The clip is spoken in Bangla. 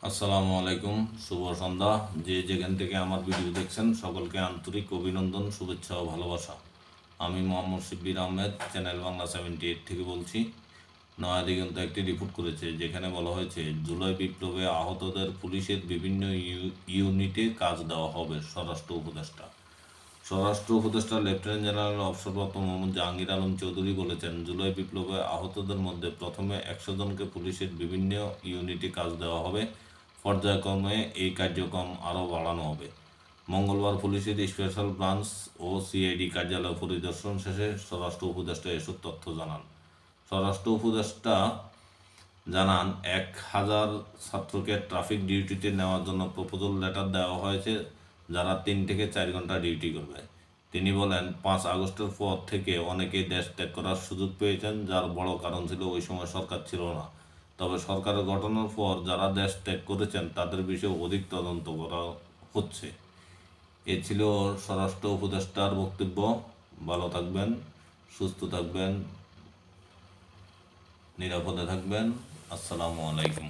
আসসালামু আলাইকুম, শুভ সন্ধ্যা। যে যেখান থেকে আমার ভিডিও দেখছেন সকলকে আন্তরিক অভিনন্দন, শুভেচ্ছা ও ভালোবাসা। আমি মোহাম্মদ শিব্বির আহমেদ, চ্যানেল বাংলা 78 থেকে বলছি। নয়াদিগন্ত একটি রিপোর্ট করেছে যেখানে বলা হয়েছে জুলাই বিপ্লবে আহতদের পুলিশের বিভিন্ন ইউনিটে কাজ দেওয়া হবে। স্বরাষ্ট্র উপদেষ্টা লেফটেন্যান্ট জেনারেল অবসরপ্রাপ্ত মোহাম্মদ জাহাঙ্গীর আলম চৌধুরী বলেছেন, জুলাই বিপ্লবে আহতদের মধ্যে প্রথমে 100 জনকে পুলিশের বিভিন্ন ইউনিটে কাজ দেওয়া হবে। পর্যায়ক্রমে এই কার্যক্রম আরও বাড়ানো হবে। মঙ্গলবার পুলিশের স্পেশাল ব্রাঞ্চ ও সিআইডি কার্যালয় পরিদর্শন শেষে স্বরাষ্ট্র উপদেষ্টা এসব তথ্য জানান। স্বরাষ্ট্র উপদেষ্টা জানান, 1000 ছাত্রকে ট্রাফিক ডিউটিতে নেওয়ার জন্য প্রপোজাল লেটার দেওয়া হয়েছে, যারা 3 থেকে 4 ঘন্টা ডিউটি করবে। তিনি বলেন, 5 আগস্টের পর থেকে অনেকেই দেশ ত্যাগ করার সুযোগ পেয়েছেন, যার বড় কারণ ছিল ওই সময় সরকার ছিল না। তবে সরকারের গঠনের পর যারা দেশ ত্যাগ করেছেন তাদের বিষয়ে অধিক তদন্ত করা হচ্ছে। এ ছিল স্বরাষ্ট্র উপদেষ্টার বক্তব্য। ভালো থাকবেন, সুস্থ থাকবেন, নিরাপদে থাকবেন। আসসালামু আলাইকুম।